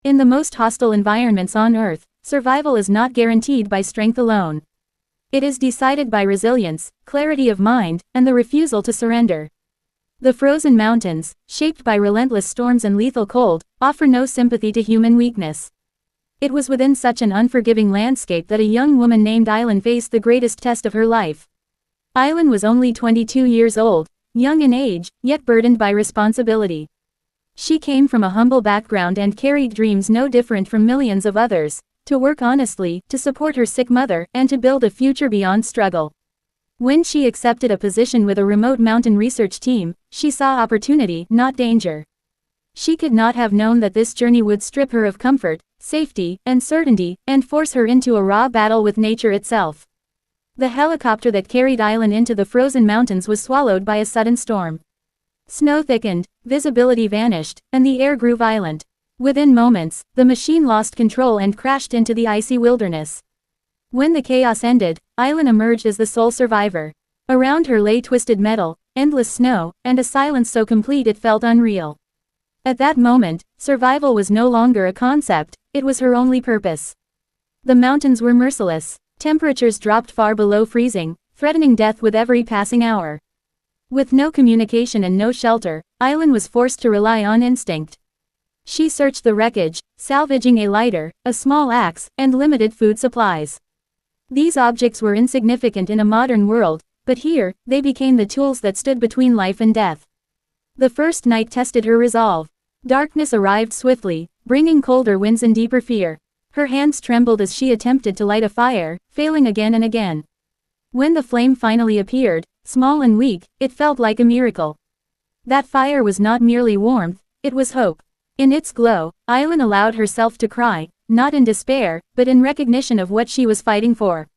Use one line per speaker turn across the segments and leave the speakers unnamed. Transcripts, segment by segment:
In the most hostile environments on Earth, survival is not guaranteed by strength alone. It is decided by resilience, clarity of mind, and the refusal to surrender. The frozen mountains, shaped by relentless storms and lethal cold, offer no sympathy to human weakness. It was within such an unforgiving landscape that a young woman named Aylin faced the greatest test of her life. Aylin was only 22 years old, young in age, yet burdened by responsibility. She came from a humble background and carried dreams no different from millions of others: to work honestly, to support her sick mother, and to build a future beyond struggle. When she accepted a position with a remote mountain research team, she saw opportunity, not danger. She could not have known that this journey would strip her of comfort, safety, and certainty, and force her into a raw battle with nature itself. The helicopter that carried Aylin into the frozen mountains was swallowed by a sudden storm. Snow thickened, visibility vanished, and the air grew violent. Within moments, the machine lost control and crashed into the icy wilderness. When the chaos ended, Aylin emerged as the sole survivor. Around her lay twisted metal, endless snow, and a silence so complete it felt unreal. At that moment, survival was no longer a concept, it was her only purpose. The mountains were merciless. Temperatures dropped far below freezing, threatening death with every passing hour. With no communication and no shelter, Aylin was forced to rely on instinct. She searched the wreckage, salvaging a lighter, a small axe, and limited food supplies. These objects were insignificant in a modern world, but here, they became the tools that stood between life and death. The first night tested her resolve. Darkness arrived swiftly, bringing colder winds and deeper fear. Her hands trembled as she attempted to light a fire, failing again and again. When the flame finally appeared, small and weak, it felt like a miracle. That fire was not merely warmth, it was hope. In its glow, Aylin allowed herself to cry, not in despair, but in recognition of what she was fighting for.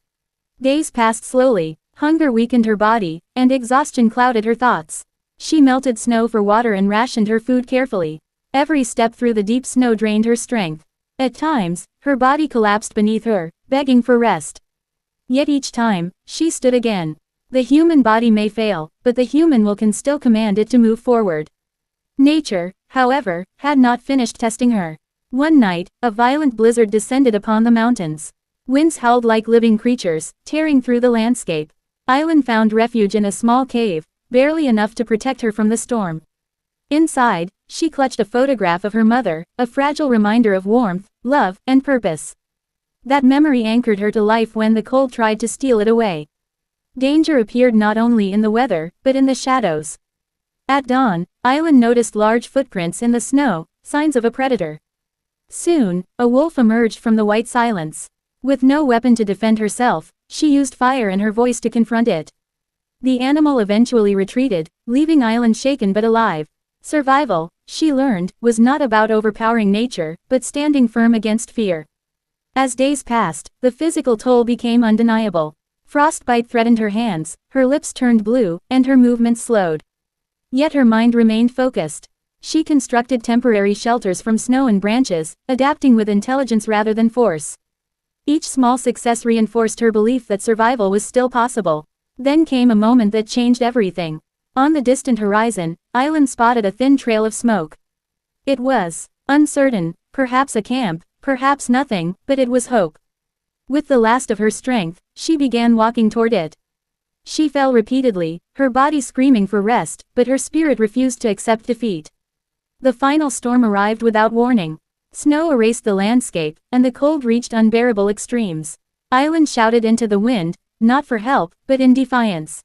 Days passed slowly, hunger weakened her body, and exhaustion clouded her thoughts. She melted snow for water and rationed her food carefully. Every step through the deep snow drained her strength. At times, her body collapsed beneath her, begging for rest. Yet each time, she stood again. The human body may fail, but the human will can still command it to move forward. Nature, however, had not finished testing her. One night, a violent blizzard descended upon the mountains. Winds howled like living creatures, tearing through the landscape. Aylin found refuge in a small cave, barely enough to protect her from the storm. Inside, she clutched a photograph of her mother, a fragile reminder of warmth, love, and purpose. That memory anchored her to life when the cold tried to steal it away. Danger appeared not only in the weather, but in the shadows. At dawn, Aylin noticed large footprints in the snow, signs of a predator. Soon, a wolf emerged from the white silence. With no weapon to defend herself, she used fire and her voice to confront it. The animal eventually retreated, leaving Aylin shaken but alive. Survival, she learned, was not about overpowering nature, but standing firm against fear. As days passed, the physical toll became undeniable. Frostbite threatened her hands, her lips turned blue, and her movements slowed. Yet her mind remained focused. She constructed temporary shelters from snow and branches, adapting with intelligence rather than force. Each small success reinforced her belief that survival was still possible. Then came a moment that changed everything. On the distant horizon, Aylin spotted a thin trail of smoke. It was uncertain, perhaps a camp, perhaps nothing, but it was hope. With the last of her strength, she began walking toward it. She fell repeatedly, her body screaming for rest, but her spirit refused to accept defeat. The final storm arrived without warning. Snow erased the landscape, and the cold reached unbearable extremes. Aylin shouted into the wind, not for help, but in defiance.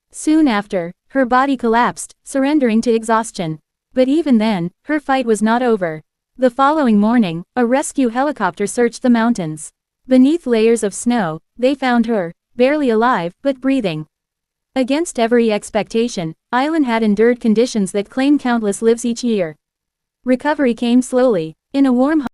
Soon after, her body collapsed, surrendering to exhaustion. But even then, her fight was not over. The following morning, a rescue helicopter searched the mountains. Beneath layers of snow, they found her, barely alive, but breathing. Against every expectation, Aylin had endured conditions that claim countless lives each year. Recovery came slowly. In a warm